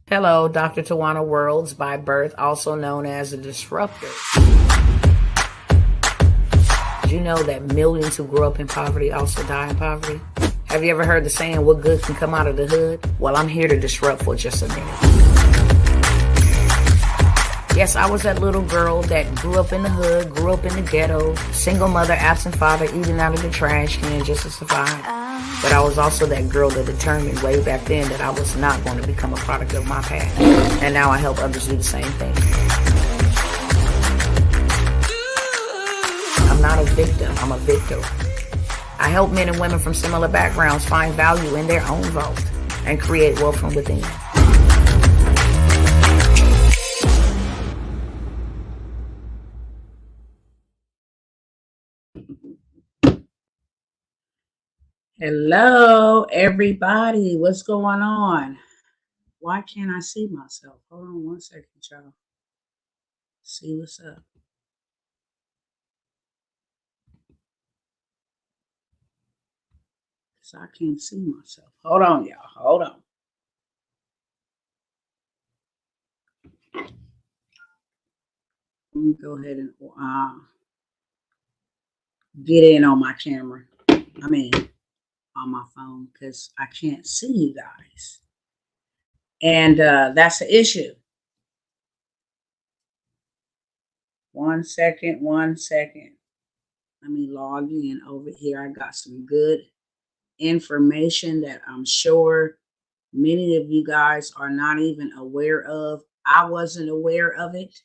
Hello, Dr. Tawana Worlds by birth, also known as a disruptor. Did you know that millions who grow up in poverty also die in poverty? Have you ever heard the saying, what good can come out of the hood? Well, I'm here to disrupt for just a minute. Yes, I was that little girl that grew up in the hood, grew up in the ghetto, single mother, absent father, eating out of the trash can just to survive. But I was also that girl that determined way back then that I was not going to become a product of my past. And now I help others do the same thing. I'm not a victim, I'm a victor. I help men and women from similar backgrounds find value in their own vault and create wealth from within. Hello, everybody. What's going on? Why can't I see myself? Hold on one second, y'all. See what's up. Because I can't see myself. Hold on, y'all. Hold on. Let me go ahead and get in on my camera. I mean, on my phone, because I can't see you guys. And that's the issue. 1 second, 1 second. Let me log in over here. I got some good information that I'm sure many of you guys are not even aware of. I wasn't aware of it.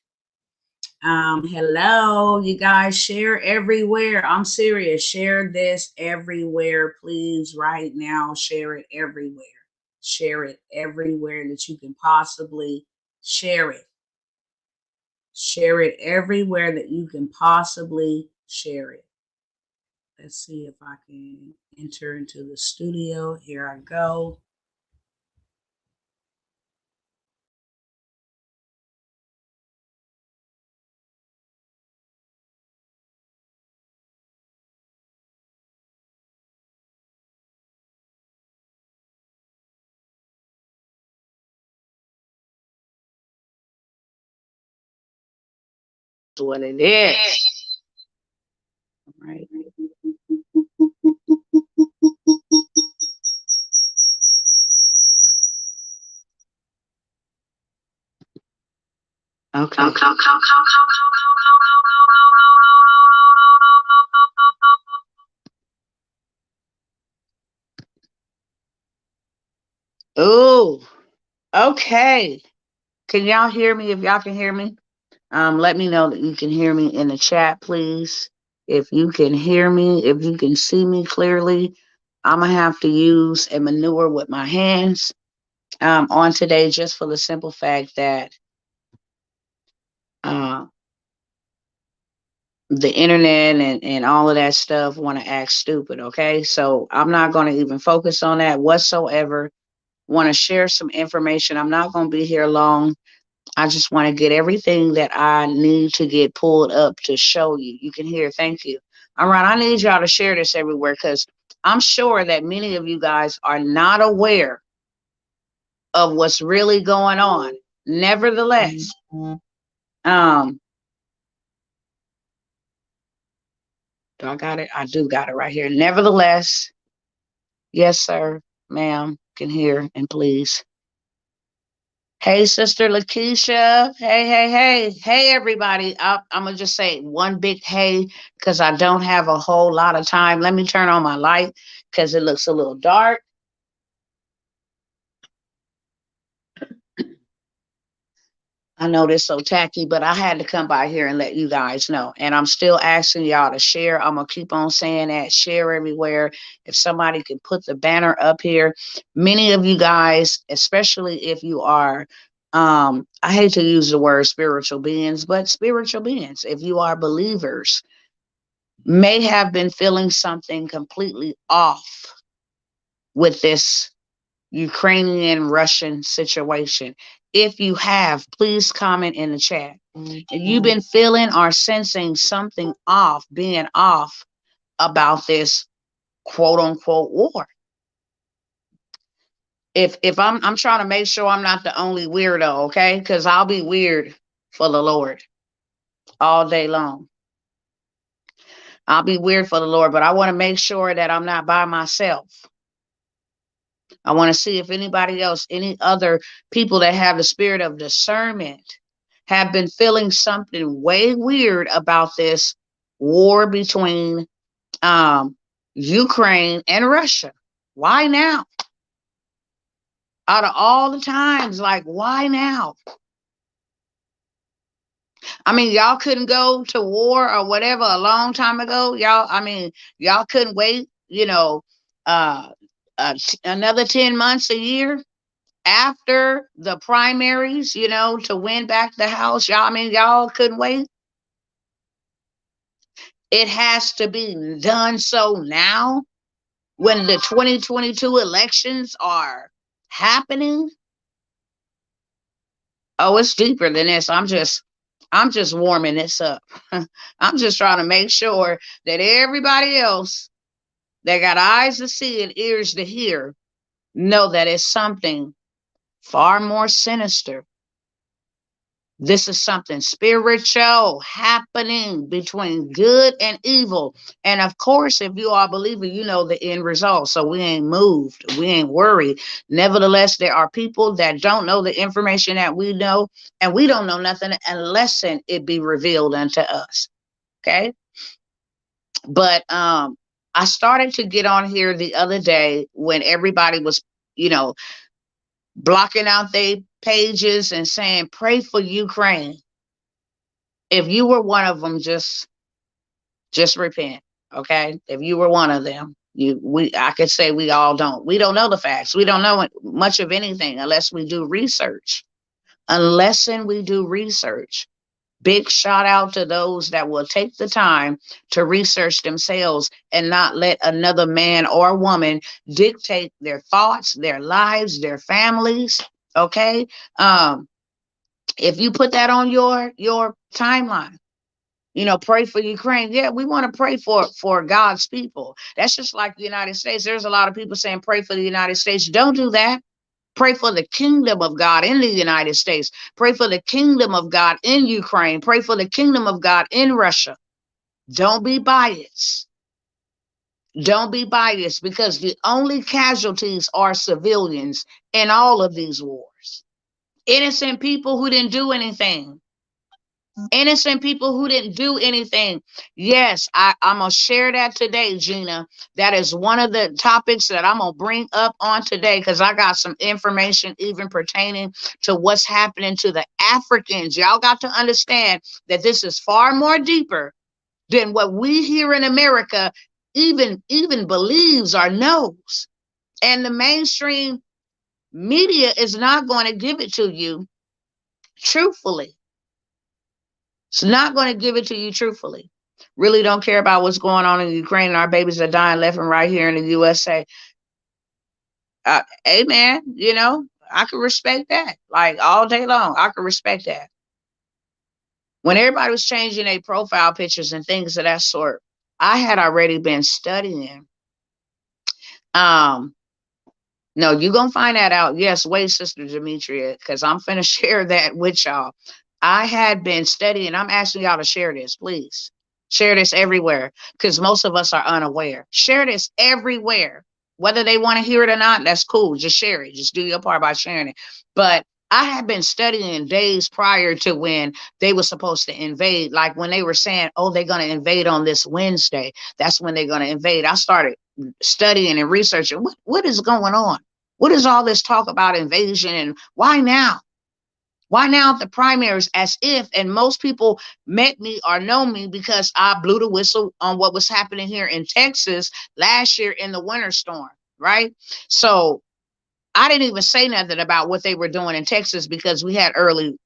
Hello, you guys, share everywhere. I'm serious. Share this everywhere, please, right now. Share it everywhere. Share it everywhere that you can possibly share it. Share it everywhere that you can possibly share it. Let's see if I can enter into the studio. Here I go. What it is. All right. Okay. Oh, okay. Can y'all hear me? If y'all can hear me, let me know that you can hear me in the chat, please. If you can hear me, if you can see me clearly, I'm gonna have to use a manure with my hands on today, just for the simple fact that uh, the internet and all of that stuff want to act stupid. Okay, so I'm not going to even focus on that whatsoever. Want to share some information. I'm not going to be here long. I just want to get everything that I need to get pulled up to show you. You can hear. Thank you. All right. I need y'all to share this everywhere, because I'm sure that many of you guys are not aware of what's really going on. Nevertheless, um, do I got it? I do got it right here. Nevertheless, yes, sir, ma'am, can hear, and please. Hey, Sister Lakeisha. Hey, everybody. I'm going to just say one big hey, because I don't have a whole lot of time. Let me turn on my light because it looks a little dark. I know this so tacky, but I had to come by here and let you guys know. And I'm still asking y'all to share. I'm going to keep on saying that. Share everywhere. If somebody can put the banner up here. Many of you guys, especially if you are, I hate to use the word spiritual beings, but spiritual beings, if you are believers, may have been feeling something completely off with this Ukrainian Russian situation. If you have, please comment in the chat. If you've been feeling or sensing something off, being off about this quote unquote war. If I'm trying to make sure I'm not the only weirdo, okay? Because I'll be weird for the Lord all day long. I'll be weird for the Lord, but I want to make sure that I'm not by myself. I want to see if anybody else, any other people that have the spirit of discernment, have been feeling something way weird about this war between Ukraine and Russia. Why now? Out of all the times, like, why now? I mean, y'all couldn't go to war or whatever a long time ago. Y'all couldn't wait, uh, another 10 months, a year after the primaries, to win back the House. Y'all couldn't wait. It has to be done so now when the 2022 elections are happening. Oh, it's deeper than this. I'm just warming this up. I'm just trying to make sure that everybody else that got eyes to see and ears to hear know that it's something far more sinister. This is something spiritual happening between good and evil. And of course, if you are a believer, you know the end result. So we ain't moved. We ain't worried. Nevertheless, there are people that don't know the information that we know, and we don't know nothing unless it be revealed unto us. Okay. But I started to get on here the other day when everybody was, you know, blocking out their pages and saying, pray for Ukraine. If you were one of them, just repent. Okay. If you were one of them, I could say we don't know the facts. We don't know much of anything unless we do research. Unless we do research. Big shout out to those that will take the time to research themselves and not let another man or woman dictate their thoughts, their lives, their families. Okay. If you put that on your timeline, pray for Ukraine. Yeah, we want to pray for God's people. That's just like the United States. There's a lot of people saying pray for the United States. Don't do that. Pray for the kingdom of God in the United States. Pray for the kingdom of God in Ukraine. Pray for the kingdom of God in Russia. Don't be biased. Don't be biased, because the only casualties are civilians in all of these wars. Innocent people who didn't do anything. Innocent people who didn't do anything. Yes, I'm going to share that today, Gina. That is one of the topics that I'm going to bring up on today, because I got some information even pertaining to what's happening to the Africans. Y'all got to understand that this is far more deeper than what we here in America even believes or knows. And the mainstream media is not going to give it to you truthfully. It's not going to give it to you truthfully. Really don't care about what's going on in Ukraine, and our babies are dying left and right here in the USA. Amen. I can respect that. Like all day long, I can respect that. When everybody was changing their profile pictures and things of that sort, I had already been studying. No, you're going to find that out. Yes, wait, Sister Demetria, because I'm finna share that with y'all. I had been studying. I'm asking y'all to share this, please. Share this everywhere, because most of us are unaware. Share this everywhere. Whether they want to hear it or not, that's cool. Just share it. Just do your part by sharing it. But I had been studying days prior to when they were supposed to invade. Like when they were saying, oh, they're going to invade on this Wednesday. That's when they're going to invade. I started studying and researching what is going on. What is all this talk about invasion, and why now? Why now at the primaries? As if, and most people met me or know me because I blew the whistle on what was happening here in Texas last year in the winter storm, right? So I didn't even say nothing about what they were doing in Texas because we had early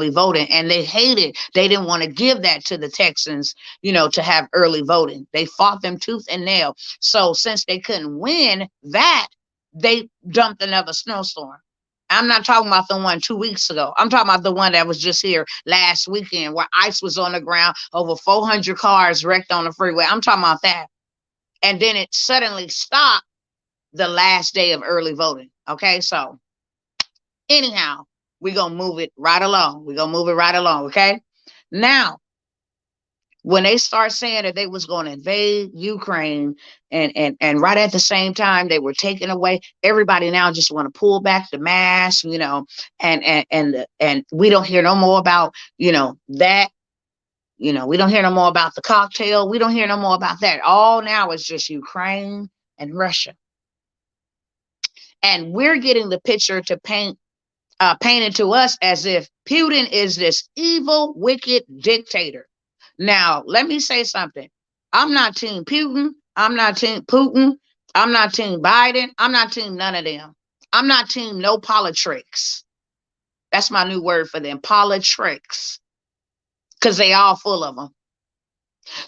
voting, and they hated, they didn't want to give that to the Texans, to have early voting. They fought them tooth and nail. So since they couldn't win that, they dumped another snowstorm. I'm not talking about the one 2 weeks ago. I'm talking about the one that was just here last weekend where ice was on the ground, over 400 cars wrecked on the freeway. I'm talking about that. And then it suddenly stopped the last day of early voting. Okay, so anyhow, we're gonna move it right along. We're gonna move it right along, okay? Now, when they start saying that they was going to invade Ukraine, and right at the same time they were taking away, everybody now just want to pull back the mask, and we don't hear no more about, that, we don't hear no more about the cocktail, we don't hear no more about that. All now is just Ukraine and Russia, and we're getting the picture to painted to us as if Putin is this evil, wicked dictator. Now, let me say something. I'm not Team Putin. I'm not Team Putin. I'm not Team Biden. I'm not Team none of them. I'm not Team no politics. That's my new word for them, politics, because they all full of them.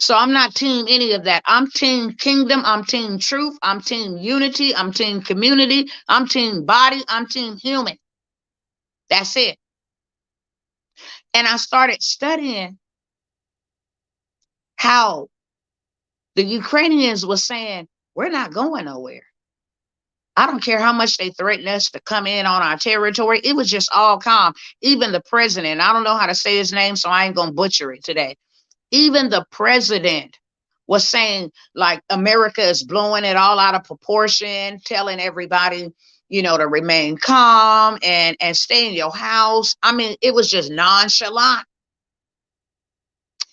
So I'm not Team any of that. I'm Team Kingdom. I'm Team Truth. I'm Team Unity. I'm Team Community. I'm Team Body. I'm Team Human. That's it. And I started studying how the Ukrainians were saying, we're not going nowhere. I don't care how much they threaten us to come in on our territory. It was just all calm. Even the president, I don't know how to say his name, so I ain't going to butcher it today. Even the president was saying, like, America is blowing it all out of proportion, telling everybody, to remain calm and stay in your house. I mean, it was just nonchalant.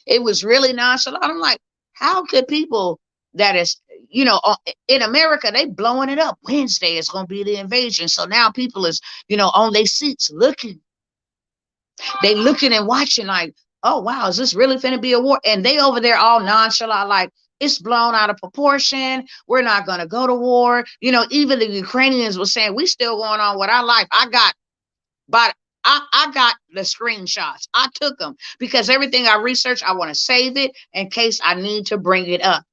It was really nonchalant. I'm like, how could people that is, in America, they blowing it up. Wednesday is going to be the invasion. So now people is, on their seats looking. They looking and watching like, oh, wow, is this really going to be a war? And they over there all nonchalant, like, it's blown out of proportion. We're not going to go to war. Even the Ukrainians were saying, we still going on with our life. But I got the screenshots. I took them because everything I researched, I want to save it in case I need to bring it up.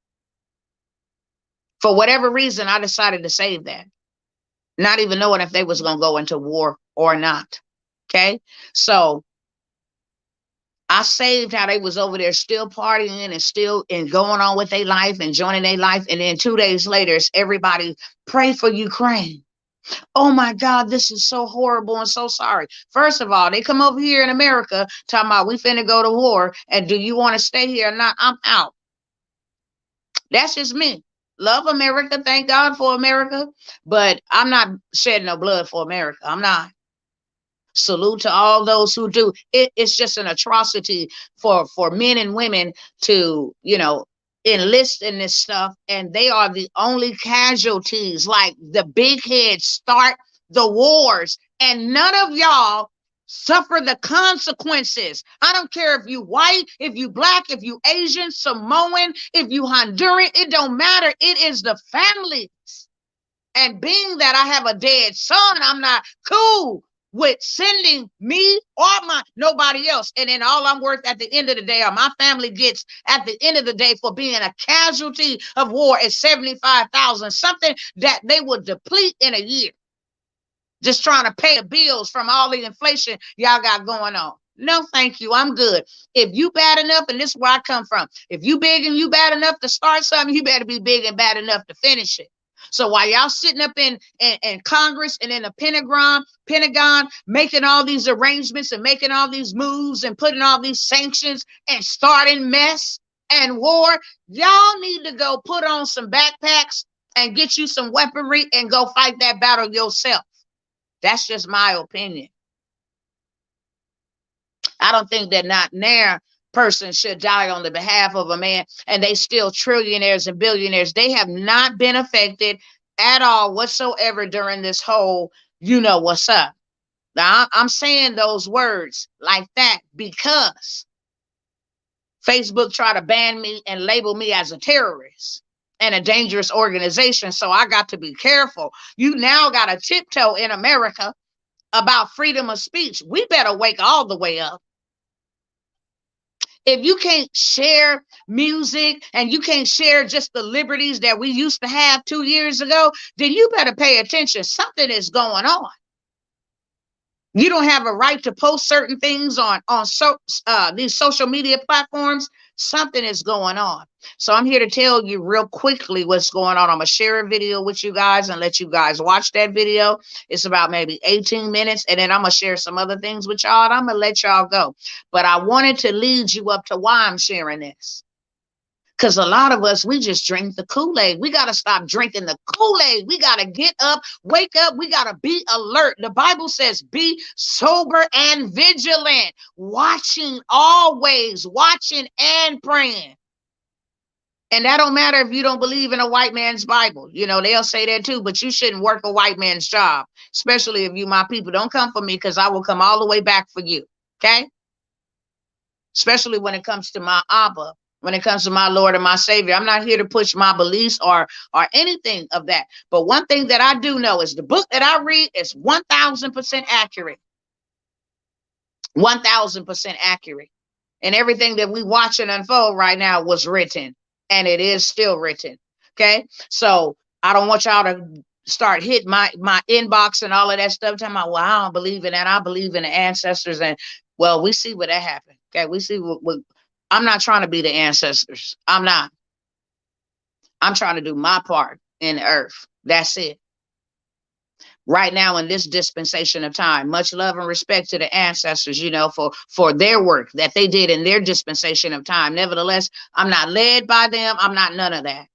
For whatever reason, I decided to save that, not even knowing if they was going to go into war or not. Okay. So I saved how they was over there still partying and still and going on with their life, enjoying their life. And then 2 days later, it's everybody pray for Ukraine. Oh my God, this is so horrible and so sorry. First of all, they come over here in America talking about we finna go to war, and do you want to stay here or not? I'm out. That's just me. Love America, thank God for America, but I'm not shedding no blood for America. I'm not. Salute to all those who do. It's just an atrocity for men and women to, enlist in this stuff, and they are the only casualties. Like, the big heads start the wars, and none of y'all suffer the consequences. I don't care if you white, if you black, if you Asian, Samoan, if you Honduran, it don't matter. It is the families. And being that I have a dead son, I'm not cool with sending me or nobody else. And then all I'm worth at the end of the day, or my family gets at the end of the day for being a casualty of war, is 75,000, something that they would deplete in a year. Just trying to pay the bills from all the inflation y'all got going on. No, thank you. I'm good. If you bad enough, and this is where I come from, if you big and you bad enough to start something, you better be big and bad enough to finish it. So while y'all sitting up in Congress and in the Pentagon, making all these arrangements and making all these moves and putting all these sanctions and starting mess and war, y'all need to go put on some backpacks and get you some weaponry and go fight that battle yourself. That's just my opinion. I don't think that not near person should die on the behalf of a man, and they still trillionaires and billionaires. They have not been affected at all whatsoever during this whole, what's up. Now, I'm saying those words like that because Facebook tried to ban me and label me as a terrorist and a dangerous organization. So I got to be careful. You now got to tiptoe in America about freedom of speech. We better wake all the way up. If you can't share music and you can't share just the liberties that we used to have 2 years ago, then you better pay attention. Something is going on. You don't have a right to post certain things on these social media platforms. Something is going on. So I'm here to tell you real quickly what's going on. I'm going to share a video with you guys and let you guys watch that video. It's about maybe 18 minutes. And then I'm going to share some other things with y'all, and I'm going to let y'all go. But I wanted to lead you up to why I'm sharing this. Because a lot of us, we just drink the Kool-Aid. We got to stop drinking the Kool-Aid. We got to get up, wake up. We got to be alert. The Bible says, be sober and vigilant, watching always, watching and praying. And that don't matter if you don't believe in a white man's Bible. You know, they'll say that too, but you shouldn't work a white man's job, especially if you my people. Don't come for me, because I will come all the way back for you, okay? Especially when it comes to my Abba. When it comes to my Lord and my Savior. I'm not here to push my beliefs or anything of that. But one thing that I do know is the book that I read is 1,000% accurate. 1,000% accurate. And everything that we watch and unfold right now was written. And it is still written. Okay? So I don't want y'all to start hitting my inbox and all of that stuff. Talking about, well, I don't believe in that. I believe in the ancestors. And, well, we see what that happened. Okay? We see what I'm not trying to be the ancestors. I'm not. I'm trying to do my part in the earth. That's it. Right now in this dispensation of time, much love and respect to the ancestors, you know, for their work that they did in their dispensation of time. Nevertheless, I'm not led by them. I'm not none of that.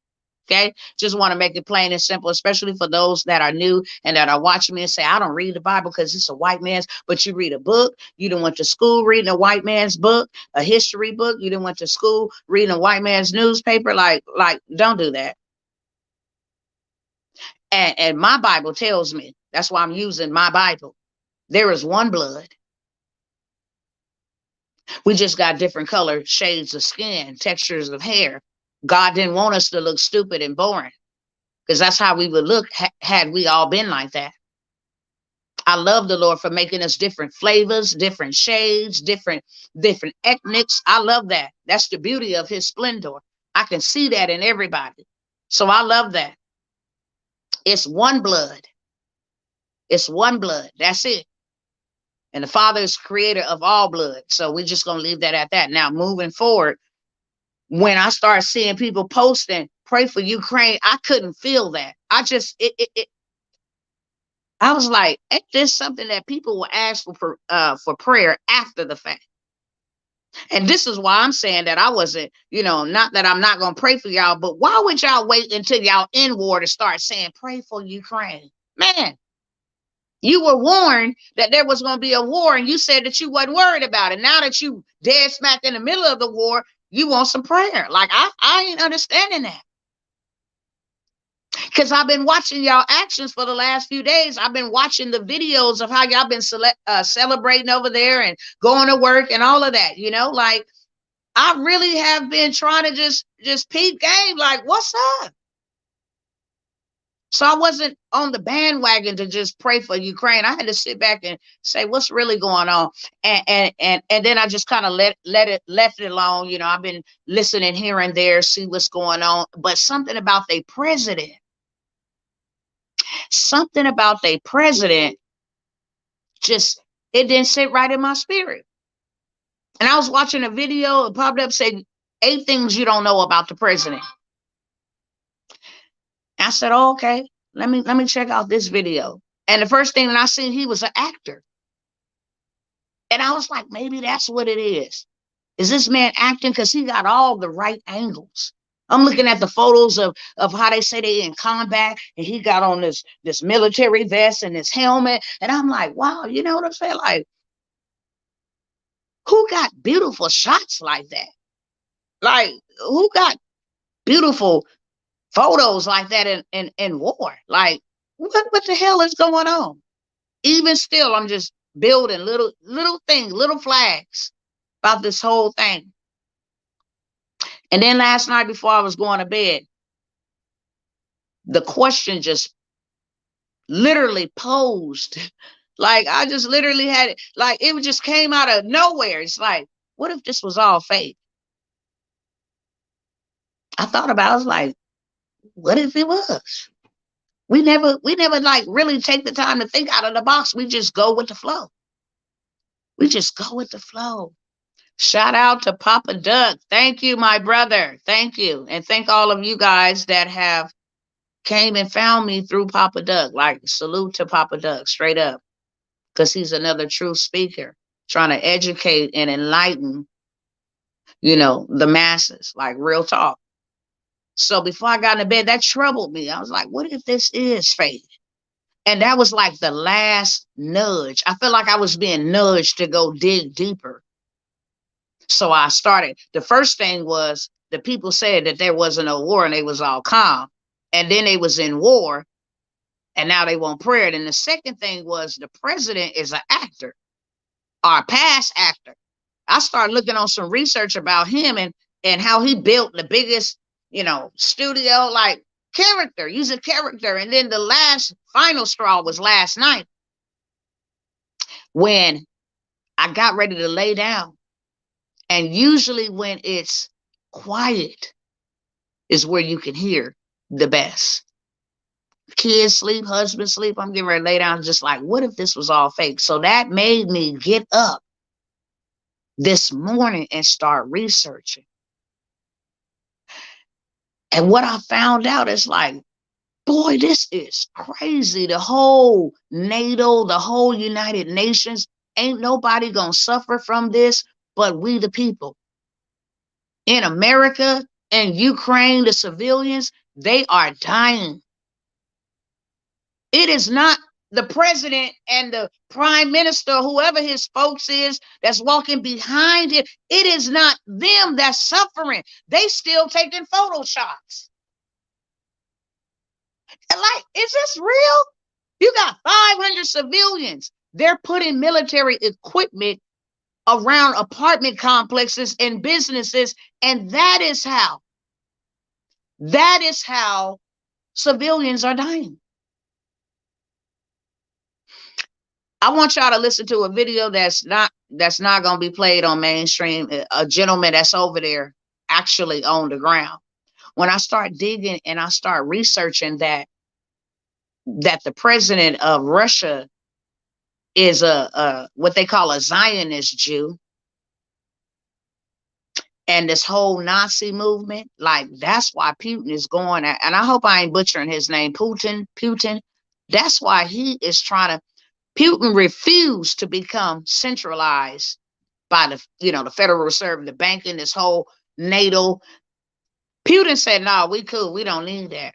Okay, just want to make it plain and simple, especially for those that are new and that are watching me and say, I don't read the Bible because it's a white man's. But you read a book. You done went to school reading a white man's book, a history book. You done went to school reading a white man's newspaper. Like, don't do that. And my Bible tells me, that's why I'm using my Bible. There is one blood. We just got different color shades of skin, textures of hair. God didn't want us to look stupid and boring, because that's how we would look had we all been like that. I love the Lord for making us different flavors, different shades, different ethnics. I love that. That's the beauty of his splendor. I can see that in everybody. So I love that. It's one blood. It's one blood. That's it. And the Father is creator of all blood. So we're just going to leave that at that. Now, moving forward, when I start seeing people posting, pray for Ukraine, I couldn't feel that. I was like, ain't this something that people will ask for prayer after the fact? And this is why I'm saying that I wasn't, you know, not that I'm not going to pray for y'all, but why would y'all wait until y'all in war to start saying, pray for Ukraine? Man, you were warned that there was going to be a war, and you said that you wasn't worried about it. Now that you dead smack in the middle of the war, you want some prayer. Like, I ain't understanding that. Because I've been watching y'all actions for the last few days. I've been watching the videos of how y'all been celebrating over there and going to work and all of that. You know, like, I really have been trying to just peep game. Like, what's up? So I wasn't on the bandwagon to just pray for Ukraine. I had to sit back and say, what's really going on? And then I just kind of left it alone. You know, I've been listening here and there, see what's going on. But something about their president, just, it didn't sit right in my spirit. And I was watching a video, it popped up, said 8 things you don't know about the president. I said, oh, okay, let me check out this video. And the first thing that I seen, he was an actor. And I was like, maybe that's what it is. Is this man acting? Because he got all the right angles. I'm looking at the photos of how they say they in combat, and he got on this military vest and this helmet. And I'm like, wow, you know what I'm saying? Like, who got beautiful shots like that? Like, who got beautiful photos like that in war? Like, what the hell is going on? Even still, I'm just building little things, little flags about this whole thing. And then last night before I was going to bed, the question just literally posed. Like, I just literally had it, like, it just came out of nowhere. It's like, what if this was all fake? I thought about it, I was like, what if it was? We never like really take the time to think out of the box. We just go with the flow. We just go with the flow. Shout out to Papa Doug. Thank you, my brother. Thank you. And thank all of you guys that have came and found me through Papa Doug. Like, salute to Papa Doug, straight up. Because he's another true speaker, trying to educate and enlighten, the masses, like real talk. So before I got into bed, that troubled me. I was like, what if this is fake? And that was like the last nudge. I felt like I was being nudged to go dig deeper. So I started. The first thing was the people said that there wasn't a war and they was all calm. And then they was in war and now they want prayer. And the second thing was the president is an actor or a past actor. I started looking on some research about him and how he built the biggest, studio, like character, use a character. And then the last final straw was last night when I got ready to lay down. And usually when it's quiet is where you can hear the best. Kids sleep, husband sleep. I'm getting ready to lay down, just like, what if this was all fake? So that made me get up this morning and start researching. And what I found out is like, boy, this is crazy. The whole NATO, the whole United Nations, ain't nobody gonna suffer from this but we the people. In America and Ukraine, the civilians, they are dying. It is not the president and the prime minister, whoever his folks is, that's walking behind him. It is not them that's suffering. They still taking photo shots. Like, is this real? You got 500 civilians. They're putting military equipment around apartment complexes and businesses, and that is how civilians are dying. I want y'all to listen to a video that's not going to be played on mainstream. A gentleman that's over there actually on the ground. When I start digging and I start researching that the president of Russia is a what they call a Zionist Jew, and this whole Nazi movement, like, that's why Putin is going at, and I hope I ain't butchering his name, Putin. That's why he is trying to. Putin refused to become centralized by the Federal Reserve, the banking, this whole NATO. Putin said, no, we cool. We don't need that.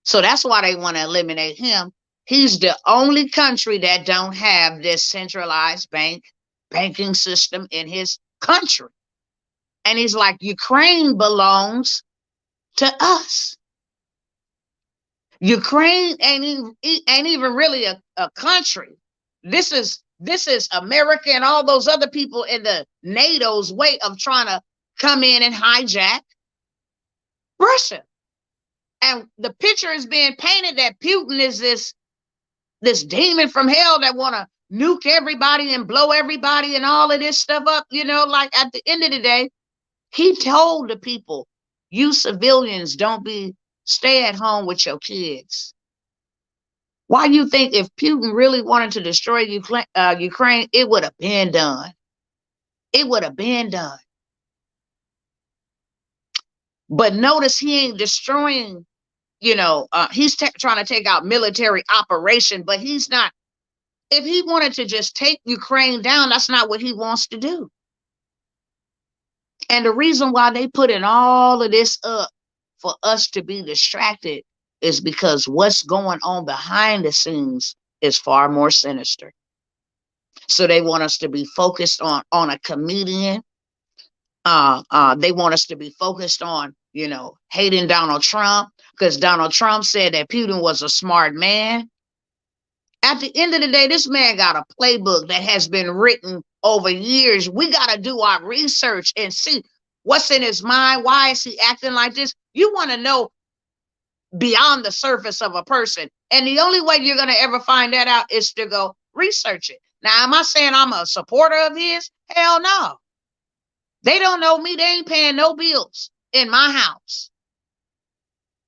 So that's why they want to eliminate him. He's the only country that don't have this centralized banking system in his country. And he's like, Ukraine belongs to us. Ukraine ain't even really a country. This is America and all those other people in the NATO's way of trying to come in and hijack Russia. And the picture is being painted that Putin is this demon from hell that want to nuke everybody and blow everybody and all of this stuff up. Like, at the end of the day, he told the people, you civilians, stay at home with your kids. Why you think if Putin really wanted to destroy Ukraine, it would have been done? It would have been done. But notice he ain't destroying, he's trying to take out military operation, but he's not. If he wanted to just take Ukraine down, that's not what he wants to do. And the reason why they put in all of this up for us to be distracted is because what's going on behind the scenes is far more sinister. So they want us to be focused on a comedian. They want us to be focused on, hating Donald Trump, because Donald Trump said that Putin was a smart man. At the end of the day, this man got a playbook that has been written over years. We got to do our research and see what's in his mind. Why is he acting like this? You want to know beyond the surface of a person. And the only way you're going to ever find that out is to go research it. Now, am I saying I'm a supporter of his? Hell no. They don't know me. They ain't paying no bills in my house.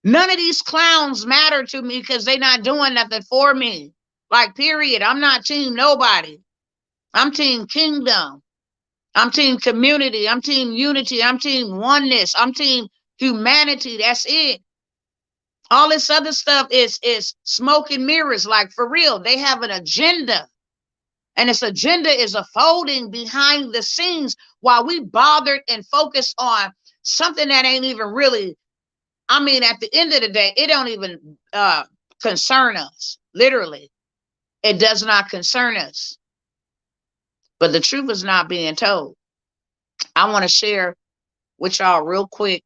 None of these clowns matter to me because they're not doing nothing for me. Like, period. I'm not team nobody. I'm team kingdom. I'm team community. I'm team unity. I'm team oneness. I'm team humanity. That's it. All this other stuff is smoke and mirrors. Like, for real, they have an agenda. And this agenda is unfolding behind the scenes while we bothered and focused on something that ain't even really, I mean, at the end of the day, it don't even concern us. Literally, it does not concern us. But the truth is not being told. I want to share with y'all real quick,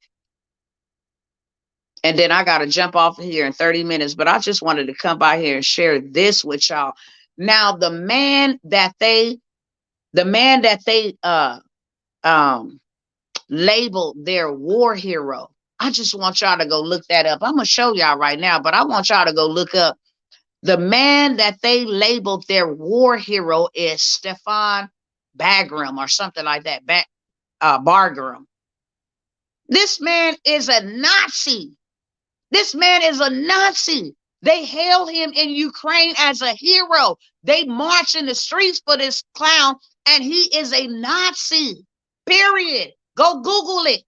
and then I got to jump off of here in 30 minutes. But I just wanted to come by here and share this with y'all. Now, the man that they labeled their war hero. I just want y'all to go look that up. I'm gonna show y'all right now, but I want y'all to go look up the man that they labeled their war hero is Stefan Bagram or something like that. Bargram. This man is a Nazi. This man is a Nazi. They hail him in Ukraine as a hero. They march in the streets for this clown, and he is a Nazi. Period. Go Google it.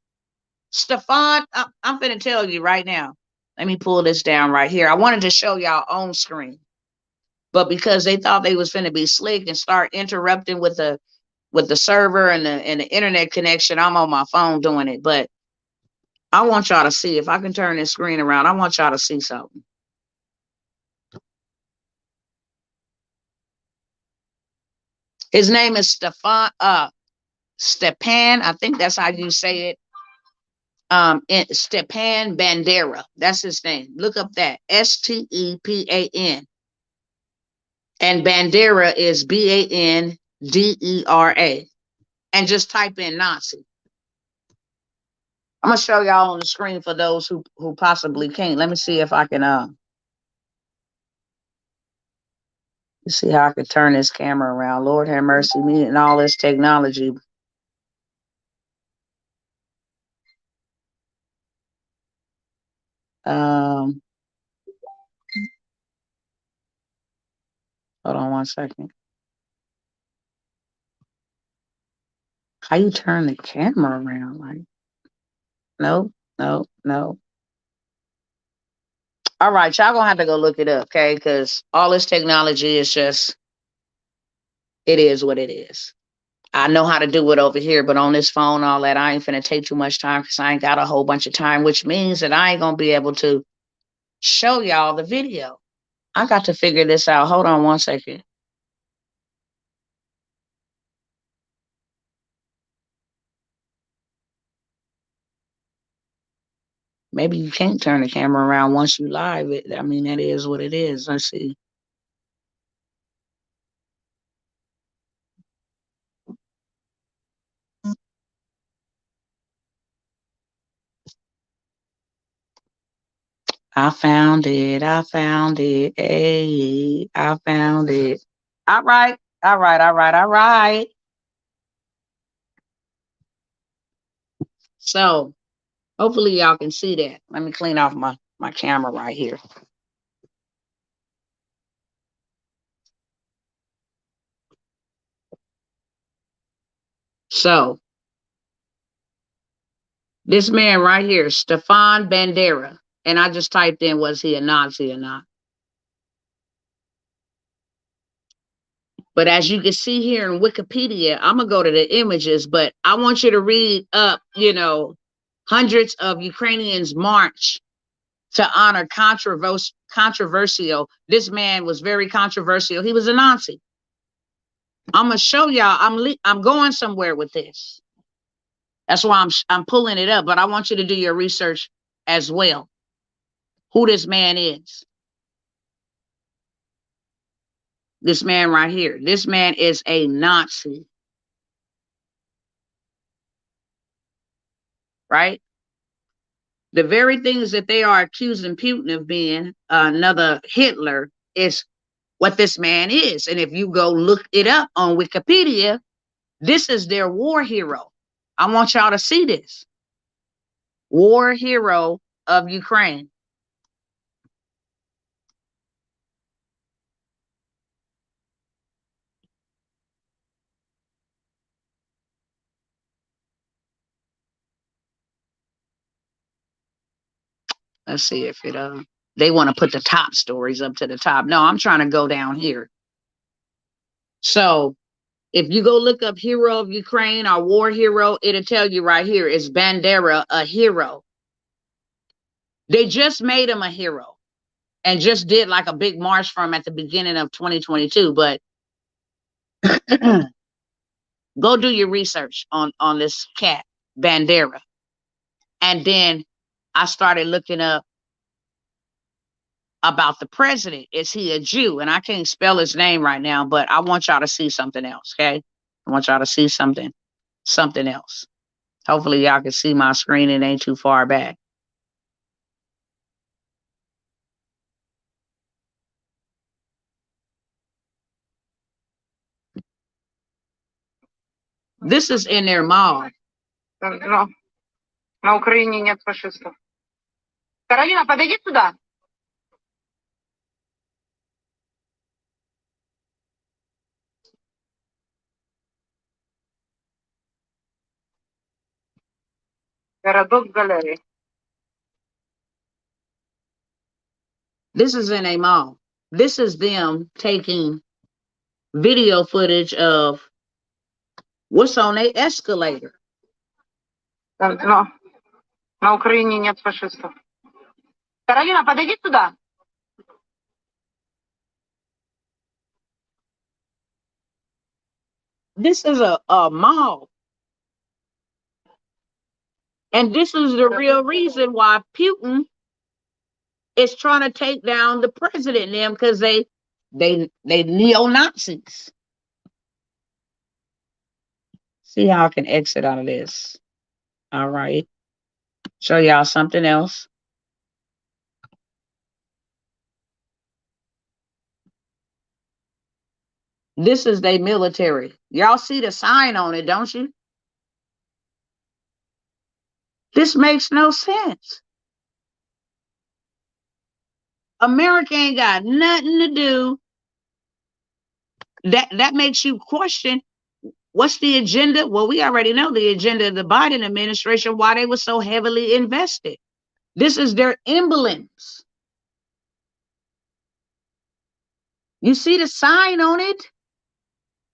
Stefan, I'm going to tell you right now. Let me pull this down right here. I wanted to show y'all on screen, but because they thought they was going to be slick and start interrupting with the server and the internet connection, I'm on my phone doing it. But I want y'all to see, if I can turn this screen around, I want y'all to see something. His name is Stepan, I think that's how you say it. Stepan Bandera. That's his name. Look up that. Stepan. And Bandera is Bandera. And just type in Nazi. I'm gonna show y'all on the screen for those who possibly can't. Let me see if I can see how I can turn this camera around. Lord have mercy, me and all this technology. Hold on one second. How you turn the camera around? Like, no, no, no. All right, y'all gonna have to go look it up, okay? Because all this technology is just, it is what it is. I know how to do it over here, but on this phone, all that, I ain't finna take too much time because I ain't got a whole bunch of time, which means that I ain't gonna be able to show y'all the video. I got to figure this out. Hold on one second. Maybe you can't turn the camera around once you live it. I mean, that is what it is. Let's see. I found it. I found it. Hey, I found it. All right. All right. All right. All right. So hopefully y'all can see that. Let me clean off my camera right here. So this man right here, Stefan Bandera, and I just typed in, was he a Nazi or not? But as you can see here in Wikipedia, I'm going to go to the images, but I want you to read up, hundreds of Ukrainians march to honor controversial. This man was very controversial. He was a Nazi. I'm going to show y'all, I'm going somewhere with this. That's why I'm pulling it up, but I want you to do your research as well. Who this man is. This man right here. This man is a Nazi. Right? The very things that they are accusing Putin of being another Hitler is what this man is. And if you go look it up on Wikipedia, this is their war hero. I want y'all to see this. War hero of Ukraine. Let's see if it they want to put the top stories up to the top. No, I'm trying to go down here. So if you go look up hero of Ukraine or war hero, it'll tell you right here, is Bandera a hero? They just made him a hero and just did like a big march for him at the beginning of 2022. But go do your research on this cat, Bandera. And then I started looking up about the president. Is he a Jew? And I can't spell his name right now, but I want y'all to see something else, okay? I want y'all to see something else. Hopefully y'all can see my screen. It ain't too far back. This is in their mall. No, на Украине нет фашистов. Каролина, подойди сюда. Городок галереи. This is in a mall. This is them taking video footage of what's on a escalator. No, на Украине нет фашистов. Каролина, подойди сюда. This is a mall. And this is the real reason why Putin is trying to take down the president and them, because they neo-Nazis. See how I can exit out of this. All right. Show y'all something else. This is their military. Y'all see the sign on it, don't you? This makes no sense. America ain't got nothing to do. That makes you question, what's the agenda? Well, we already know the agenda of the Biden administration, why they were so heavily invested. This is their emblems. You see the sign on it?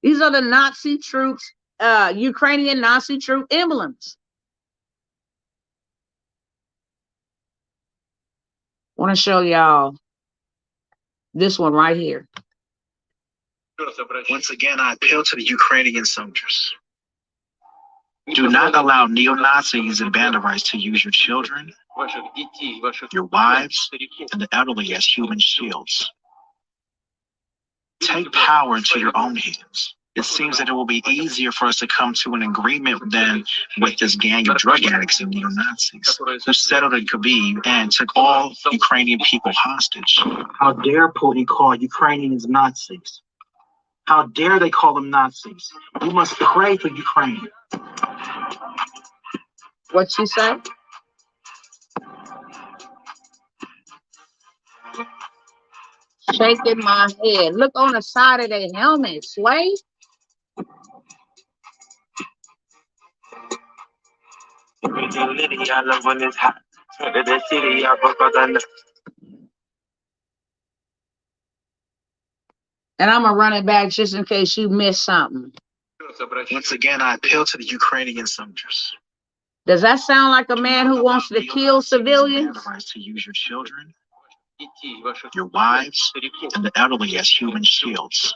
These are the Nazi troops, Ukrainian Nazi troop emblems. I want to show y'all this one right here. Once again, I appeal to the Ukrainian soldiers. Do not allow neo-Nazis and banderites to use your children, your wives, and the elderly as human shields. Take power into your own hands. It seems that it will be easier for us to come to an agreement than with this gang of drug addicts and neo-Nazis who settled in Kyiv and took all Ukrainian people hostage. How dare Putin call Ukrainians Nazis? How dare they call them Nazis? We must pray for Ukraine. What you say? Shaking my head. Look on the side of their helmet, Sway. And I'm going to run it back just in case you missed something. Once again, I appeal to the Ukrainian soldiers. Does that sound like a man who wants to kill civilians? To use your children, your wives, and the elderly as human shields.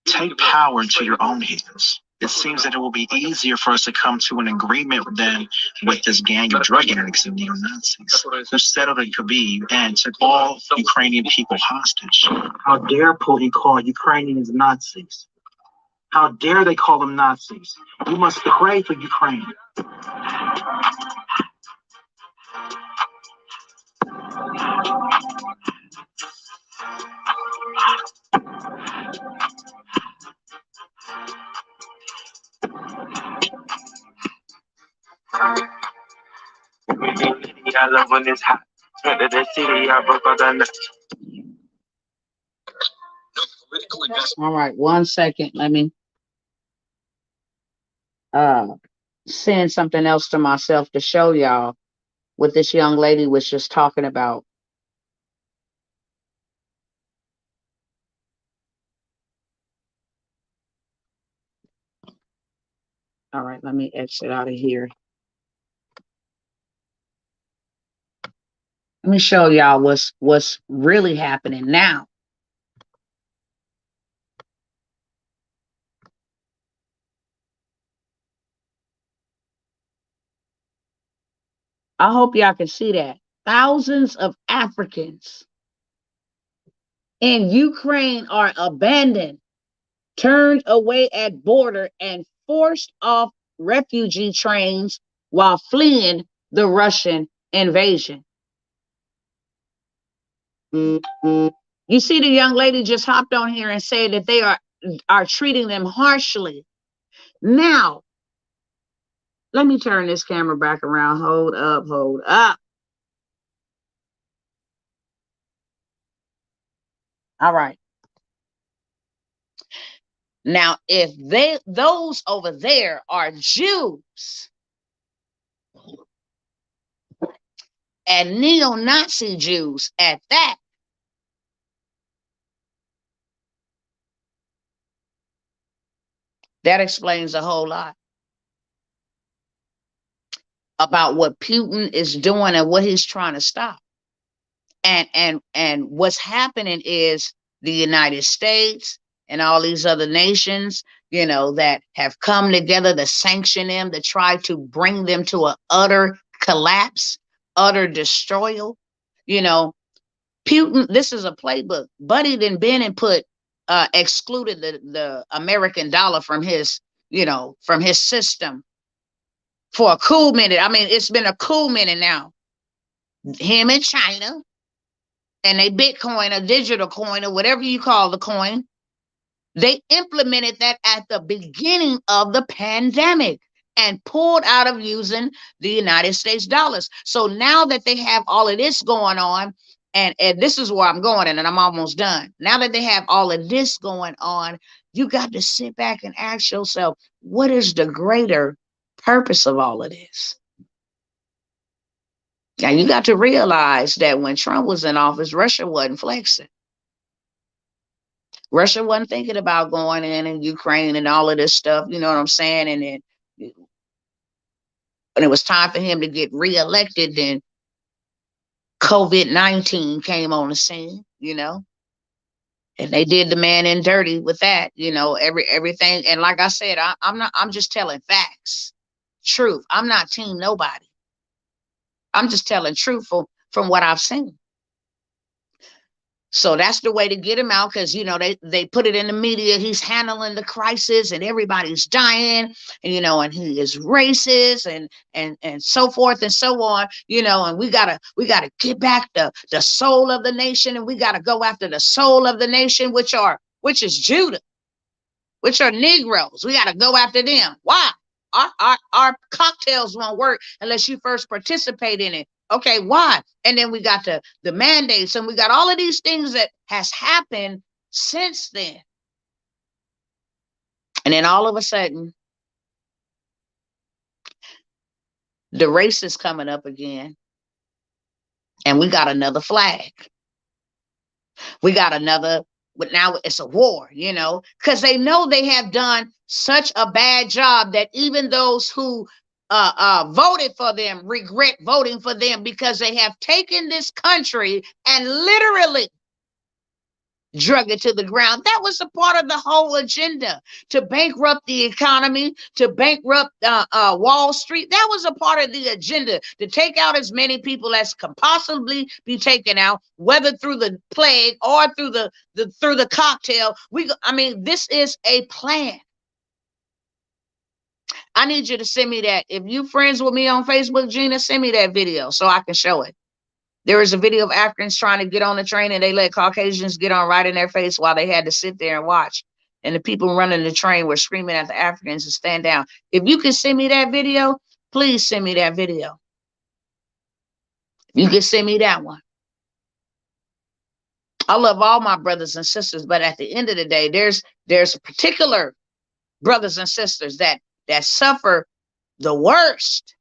Take power into your own hands. It seems that it will be easier for us to come to an agreement than with this gang of drug addicts and neo-Nazis who settled in Kyiv and took all Ukrainian people hostage. How dare Putin call Ukrainians Nazis? How dare they call them Nazis? We must pray for Ukraine. I love when it's hot. Went to the city, I broke all the nuts. All right, 1 second. Let me send something else to myself to show y'all what this young lady was just talking about. All right, let me exit out of here. Let me show y'all what's really happening now. I hope y'all can see that. Thousands of Africans in Ukraine are abandoned, turned away at border, and forced off refugee trains while fleeing the Russian invasion. You see, the young lady just hopped on here and said that they are treating them harshly. Now, let me turn this camera back around. Hold up, hold up. All right. Now, if those over there are Jews and neo-Nazi Jews at that, that explains a whole lot about what Putin is doing and what he's trying to stop. And what's happening is the United States and all these other nations, you know, that have come together to sanction them, to try to bring them to an utter collapse, utter destroyal. You know, Putin, this is a playbook. Buddy done been and excluded the American dollar from his, you know, from his system for a cool minute. I mean, it's been a cool minute now. Him and China and they Bitcoin or digital coin or whatever you call the coin, they implemented that at the beginning of the pandemic and pulled out of using the United States dollars. So now that they have all of this going on, and this is where I'm going, and I'm almost done. Now that they have all of this going on, you got to sit back and ask yourself, what is the greater purpose of all of this? Now, you got to realize that when Trump was in office, Russia wasn't flexing. Russia wasn't thinking about going in Ukraine and all of this stuff, you know what I'm saying? And then when it was time for him to get reelected, then COVID-19 came on the scene, you know, and they did the man in dirty with that, you know, everything. And like I said, I'm just telling facts, truth. I'm not team nobody. I'm just telling truth from what I've seen. So that's the way to get him out, because, you know, they put it in the media. He's handling the crisis and everybody's dying, and, you know, and he is racist and so forth and so on, you know, and we gotta get back the soul of the nation, and we gotta go after the soul of the nation, which is Judah, which are Negroes. We gotta go after them. Why? Our cocktails won't work unless you first participate in it. Okay, why? And then we got the mandates, and we got all of these things that has happened since then. And then all of a sudden, the race is coming up again, and we got another flag. We got another, but now it's a war, you know, because they know they have done such a bad job that even those who voted for them regret voting for them, because they have taken this country and literally drug it to the ground. That was a part of the whole agenda, to bankrupt the economy, to bankrupt Wall Street. That was a part of the agenda, to take out as many people as can possibly be taken out, whether through the plague or through the cocktail. I mean, this is a plan. I need you to send me that. If you friends with me on Facebook, Gina, send me that video so I can show it. There is a video of Africans trying to get on the train, and they let Caucasians get on right in their face while they had to sit there and watch. And the people running the train were screaming at the Africans to stand down. If you can send me that video, please send me that video. You can send me that one. I love all my brothers and sisters, but at the end of the day, there's particular brothers and sisters that suffer the worst.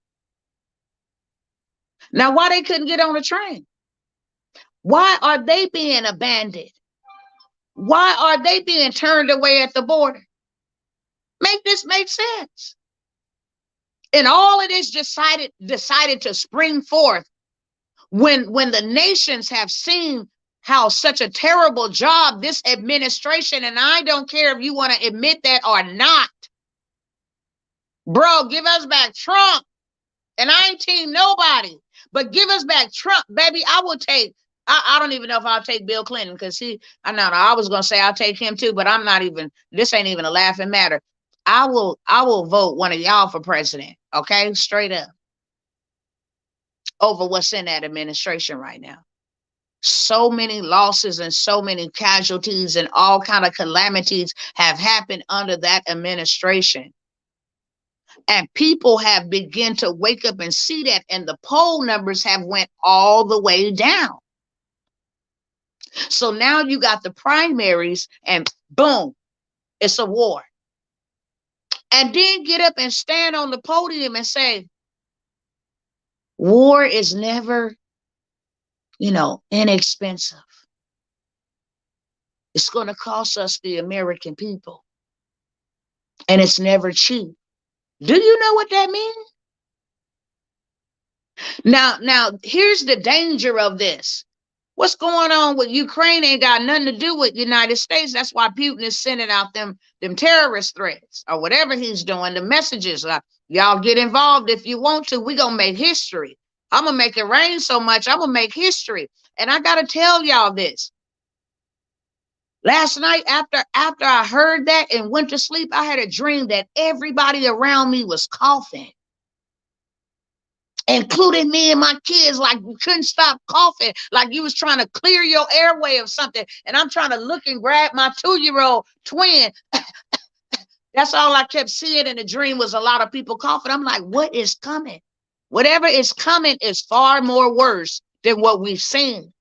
Now, why they couldn't get on the train? Why are they being abandoned? Why are they being turned away at the border? Make this make sense. And all of this decided to spring forth when the nations have seen how such a terrible job this administration, and I don't care if you want to admit that or not, bro, give us back Trump. And I ain't team nobody, but give us back Trump, baby. I will take, I don't even know if I'll take Bill Clinton, because I was going to say I'll take him too, but I'm not even, this ain't even a laughing matter. I will vote one of y'all for president, okay? Straight up. Over what's in that administration right now. So many losses and so many casualties and all kind of calamities have happened under that administration. And people have begun to wake up and see that, and the poll numbers have went all the way down. So now you got the primaries and boom, it's a war. And then get up and stand on the podium and say, war is never, inexpensive. It's going to cost us, the American people. And it's never cheap. Do you know what that means? Now, here's the danger of this. What's going on with Ukraine ain't got nothing to do with the United States. That's why Putin is sending out them terrorist threats or whatever he's doing, the messages. Y'all get involved if you want to. We're going to make history. I'm going to make it rain so much. I'm going to make history. And I got to tell y'all this. Last night, after I heard that and went to sleep, I had a dream that everybody around me was coughing, including me and my kids. Like, we couldn't stop coughing, like you was trying to clear your airway of something. And I'm trying to look and grab my 2-year-old twin. That's all I kept seeing in the dream was a lot of people coughing. I'm like, what is coming? Whatever is coming is far more worse than what we've seen.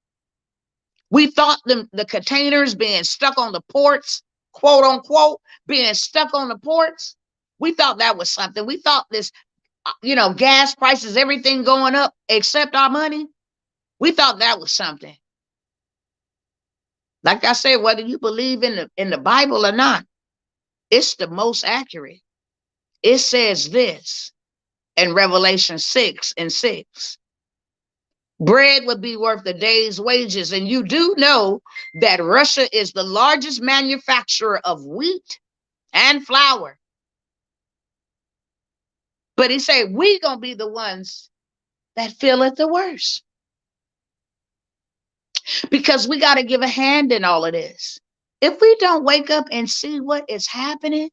We thought the containers being stuck on the ports, quote unquote, being stuck on the ports. We thought that was something. We thought this, gas prices, everything going up except our money. We thought that was something. Like I said, whether you believe in the Bible or not, it's the most accurate. It says this in Revelation 6:6. Bread would be worth a day's wages. And you do know that Russia is the largest manufacturer of wheat and flour. But he said, we gonna be the ones that feel it the worst. Because we got to give a hand in all of this. If we don't wake up and see what is happening,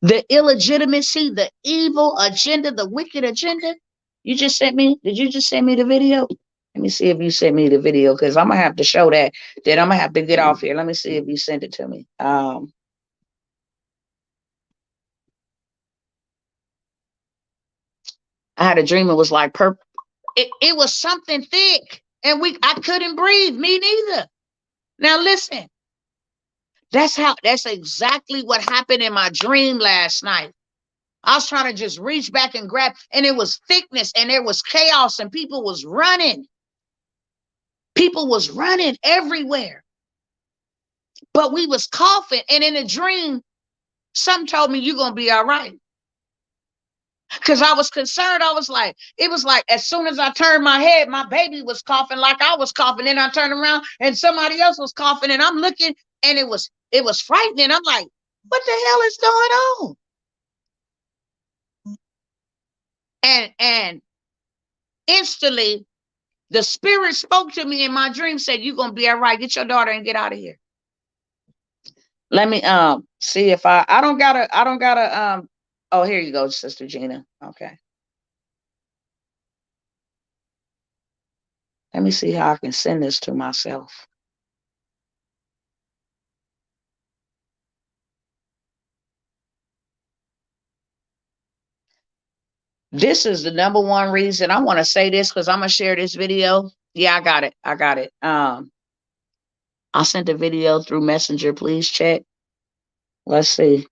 the illegitimacy, the evil agenda, the wicked agenda. Did you just send me the video? Let me see if you sent me the video, because I'm going to have to show that. Then I'm going to have to get off here. Let me see if you sent it to me. I had a dream. It was like purple. It was something thick, and I couldn't breathe. Me neither. Now listen. That's exactly what happened in my dream last night. I was trying to just reach back and grab, and it was thickness, and there was chaos, and people was running. People was running everywhere. But we was coughing, and in a dream, something told me, you're going to be all right. Because I was concerned. It was like as soon as I turned my head, my baby was coughing like I was coughing. Then I turned around, and somebody else was coughing, and I'm looking, and it was frightening. I'm like, what the hell is going on? And instantly, the spirit spoke to me in my dream, said, you're going to be all right. Get your daughter and get out of here. Let me see if I don't gotta oh, here you go, Sister Gina. Okay. Let me see how I can send this to myself. This is the number one reason I want to say this, because I'm going to share this video. Yeah, I got it. I sent the video through Messenger. Please check. Let's see.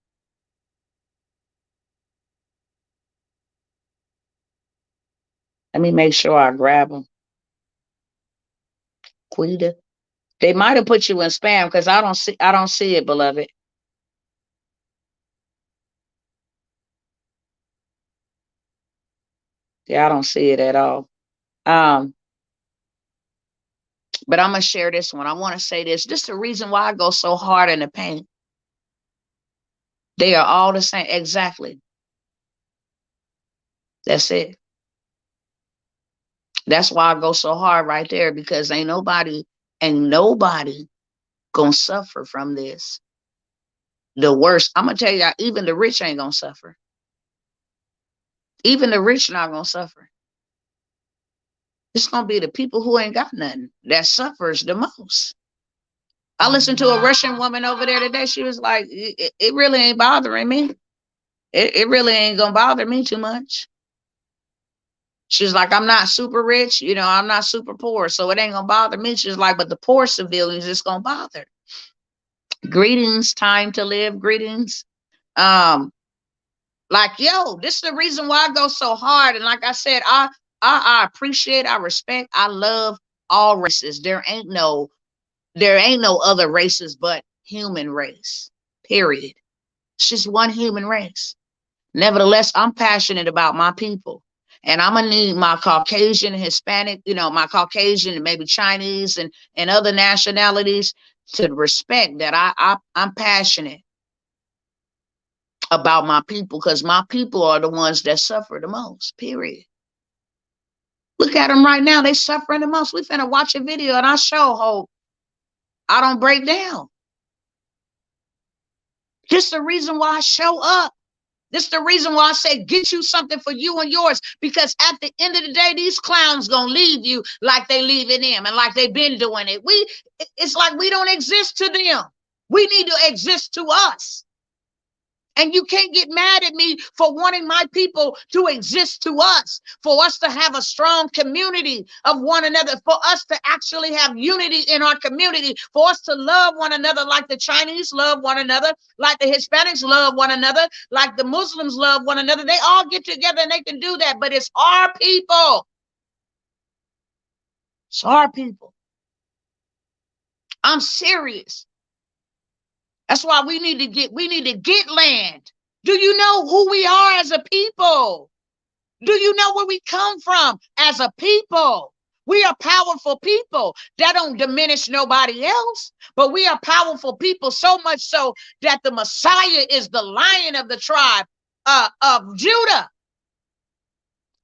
Let me make sure I grab them. Quita. They might have put you in spam because I don't see it, beloved. Yeah, I don't see it at all. But I'm gonna share this one. I want to say this. This is the reason why I go so hard in the paint. They are all the same. Exactly. That's it. That's why I go so hard right there, because ain't nobody gonna suffer from this. The worst, I'm gonna tell you, even the rich ain't gonna suffer. Even the rich not gonna suffer. It's gonna be the people who ain't got nothing that suffers the most. I listened to a Russian woman over there today. She was like, it really ain't bothering me. It really ain't gonna bother me too much. She's like, I'm not super rich, I'm not super poor, so it ain't gonna bother me. She's like, but the poor civilians, it's gonna bother. Greetings, time to live. Greetings. Like, yo, this is the reason why I go so hard. And like I said, I appreciate, I respect, I love all races. There ain't no other races but human race. Period. It's just one human race. Nevertheless, I'm passionate about my people. And I'm gonna need my Caucasian, Hispanic, my Caucasian and maybe Chinese and other nationalities to respect that I'm passionate about my people, because my people are the ones that suffer the most, period. Look at them right now. They suffering the most. We finna watch a video and I show hope. I don't break down. This the reason why I show up. This the reason why I say get you something for you and yours, because at the end of the day, these clowns gonna leave you like they leaving them and like they been doing it. It's like we don't exist to them. We need to exist to us. And you can't get mad at me for wanting my people to exist to us, for us to have a strong community of one another, for us to actually have unity in our community, for us to love one another like the Chinese love one another, like the Hispanics love one another, like the Muslims love one another. They all get together and they can do that, but it's our people. It's our people. I'm serious. That's why we need to get land. Do you know who we are as a people? Do you know where we come from as a people? We are powerful people. That don't diminish nobody else, but we are powerful people, so much so that the Messiah is the Lion of the tribe of Judah.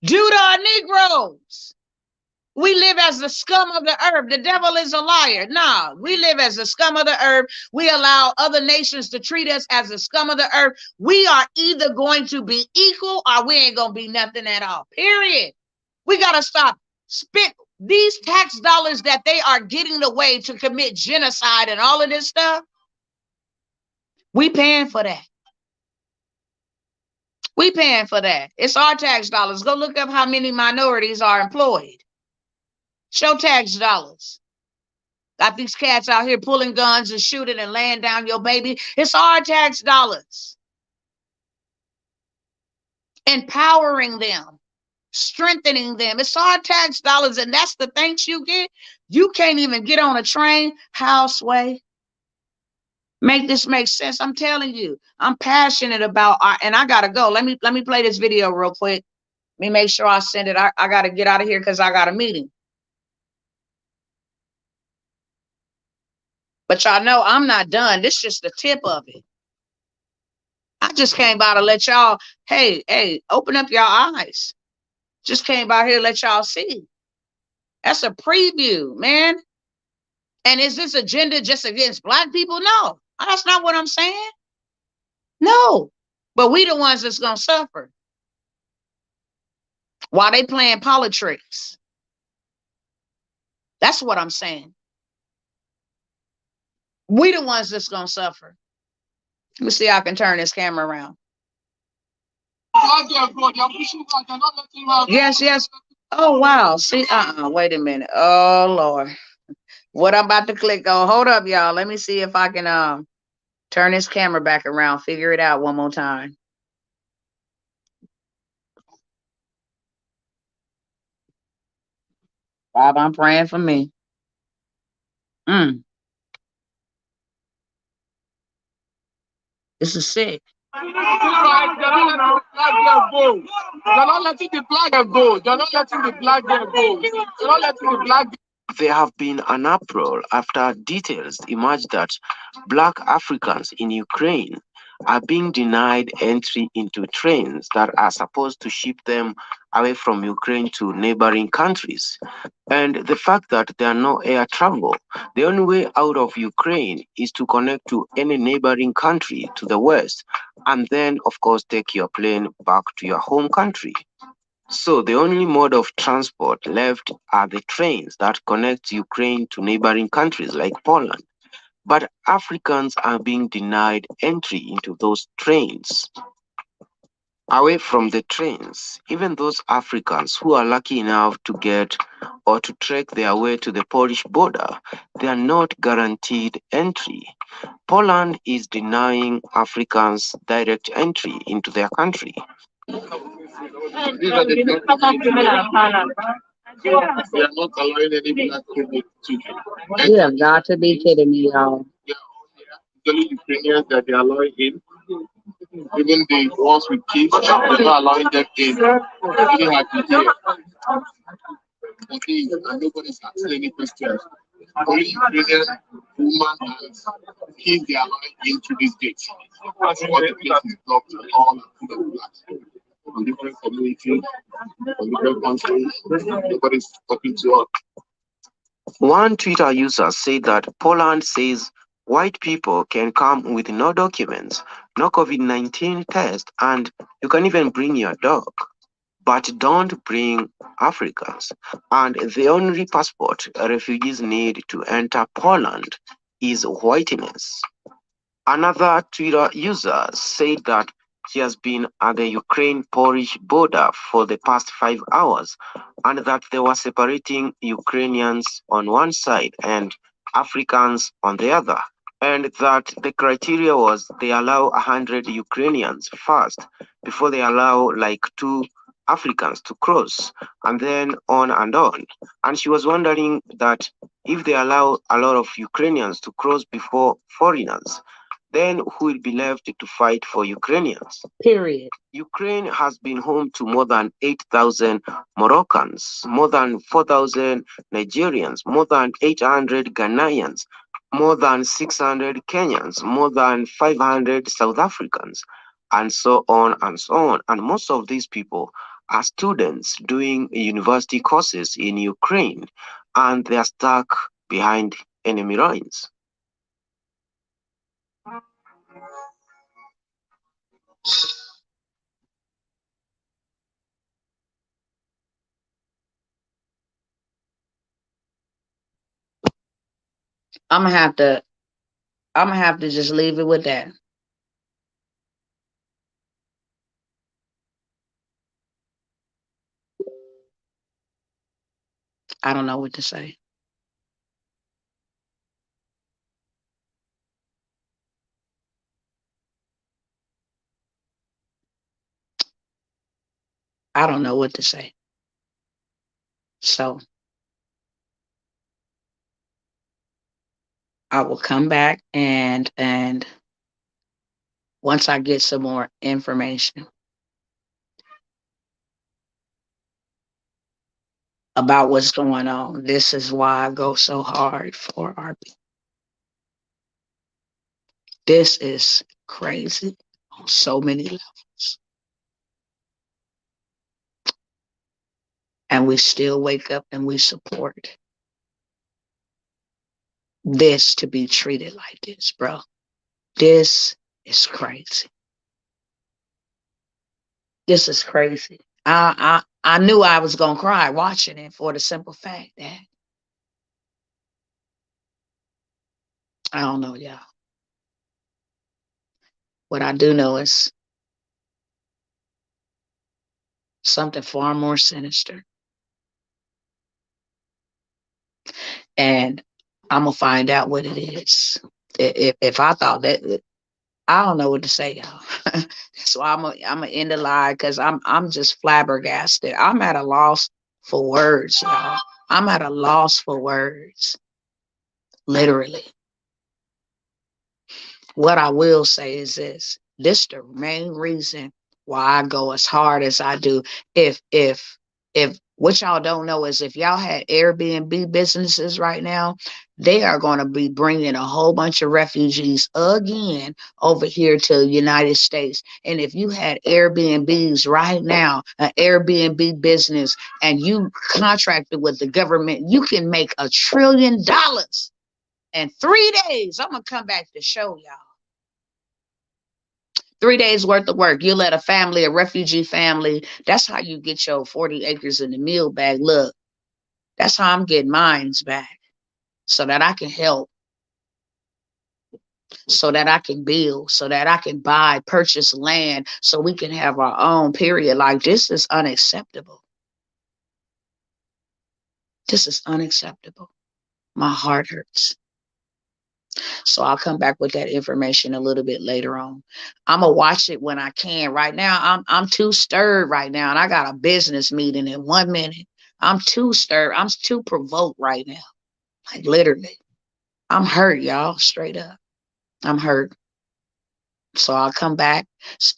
Judah are Negroes. We live as the scum of the earth. The devil is a liar. Nah, we live as the scum of the earth. We allow other nations to treat us as the scum of the earth. We are either going to be equal or we ain't going to be nothing at all. Period. We got to stop spit these tax dollars that they are getting away to commit genocide and all of this stuff. We paying for that. We paying for that. It's our tax dollars. Go look up how many minorities are employed. Show tax dollars. Got these cats out here pulling guns and shooting and laying down your baby. It's our tax dollars. Empowering them, strengthening them. It's our tax dollars, and that's the thanks you get. You can't even get on a train. Houseway. Make this make sense. I'm telling you, I'm passionate about and I gotta go. Let me play this video real quick. Let me make sure I send it. I gotta get out of here because I got a meeting. But y'all know I'm not done. This is just the tip of it. I just came by to let y'all, hey, open up your eyes. Just came by here to let y'all see. That's a preview, man. And is this agenda just against Black people? No, that's not what I'm saying. No, but we the ones that's going to suffer. While they playing politics. That's what I'm saying. We the ones that's going to suffer. Let me see how I can turn this camera around. Yes. Oh, wow. See, wait a minute. Oh, Lord. What I'm about to click on. Hold up, y'all. Let me see if I can turn this camera back around. Figure it out one more time. Bob, I'm praying for me. Mm, this is sick. They're not letting the black girl go. They're not letting the black girl go. They're not letting the black. There have been an uproar after details emerged that black Africans in Ukraine are being denied entry into trains that are supposed to ship them away from Ukraine to neighboring countries. And the fact that there are no air travel, the only way out of Ukraine is to connect to any neighboring country to the west, and then, of course, take your plane back to your home country. So the only mode of transport left are the trains that connect Ukraine to neighboring countries like Poland. But Africans are being denied entry into those trains. Away from the trains, even those Africans who are lucky enough to get or to trek their way to the Polish border, they are not guaranteed entry. Poland is denying Africans direct entry into their country. These are the we are not allowing any black people to. You have got to be kidding me, y'all. Yeah, only Ukrainians that they are allowing in. Even the ones with kids, they're not allowing them in. They only have to hear. Okay, and nobody's asking any questions. Only Ukrainian women and kids they are allowing into this gate. That's what the place is blocked and all the blacks from different communities, from different countries. Nobody's talking to us. One Twitter user said that Poland says white people can come with no documents, no COVID-19 test, and you can even bring your dog. But don't bring Africans. And the only passport refugees need to enter Poland is whiteness. Another Twitter user said that she has been at the Ukraine-Polish border for the past 5 hours and that they were separating Ukrainians on one side and Africans on the other, and that the criteria was they allow 100 Ukrainians first before they allow like 2 Africans to cross, and then on and on. And she was wondering that if they allow a lot of Ukrainians to cross before foreigners, then who will be left to fight for Ukrainians? Period. Ukraine has been home to more than 8,000 Moroccans, more than 4,000 Nigerians, more than 800 Ghanaians, more than 600 Kenyans, more than 500 South Africans, and so on and so on. And most of these people are students doing university courses in Ukraine, and they are stuck behind enemy lines. I'm gonna have to. I'm gonna have to just leave it with that. I don't know what to say. I don't know what to say. So I will come back and once I get some more information about what's going on. This is why I go so hard for our people. This is crazy on so many levels. And we still wake up and we support this to be treated like this, bro. This is crazy. This is crazy. I knew I was gonna cry watching it for the simple fact that I don't know, y'all. What I do know is something far more sinister. And I'm gonna find out what it is. If I thought that, I don't know what to say, y'all. So I'm gonna end the live because I'm just flabbergasted. I'm at a loss for words, y'all. I'm at a loss for words, literally. What I will say is this the main reason why I go as hard as I do. If what y'all don't know is if y'all had Airbnb businesses right now, they are going to be bringing a whole bunch of refugees again over here to the United States. And if you had Airbnbs right now, an Airbnb business, and you contracted with the government, you can make $1 trillion in 3 days. I'm going to come back to show y'all. 3 days worth of work. You let a family, a refugee family, that's how you get your 40 acres in the meal bag. Look, that's how I'm getting mines back so that I can help, so that I can build, so that I can buy, purchase land, so we can have our own, period. Like, this is unacceptable. This is unacceptable. My heart hurts. So I'll come back with that information a little bit later on. I'm gonna watch it when I can. Right now, I'm too stirred right now, and I got a business meeting in 1 minute. I'm too stirred. I'm too provoked right now. Like, literally. I'm hurt, y'all. Straight up. I'm hurt. So I'll come back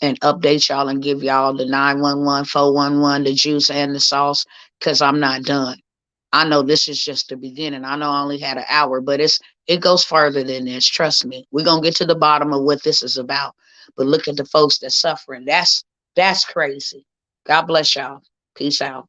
and update y'all and give y'all the 911, 411, the juice and the sauce, because I'm not done. I know this is just the beginning. I know I only had an hour, but it goes further than this. Trust me. We're gonna get to the bottom of what this is about. But look at the folks that's suffering. That's crazy. God bless y'all. Peace out.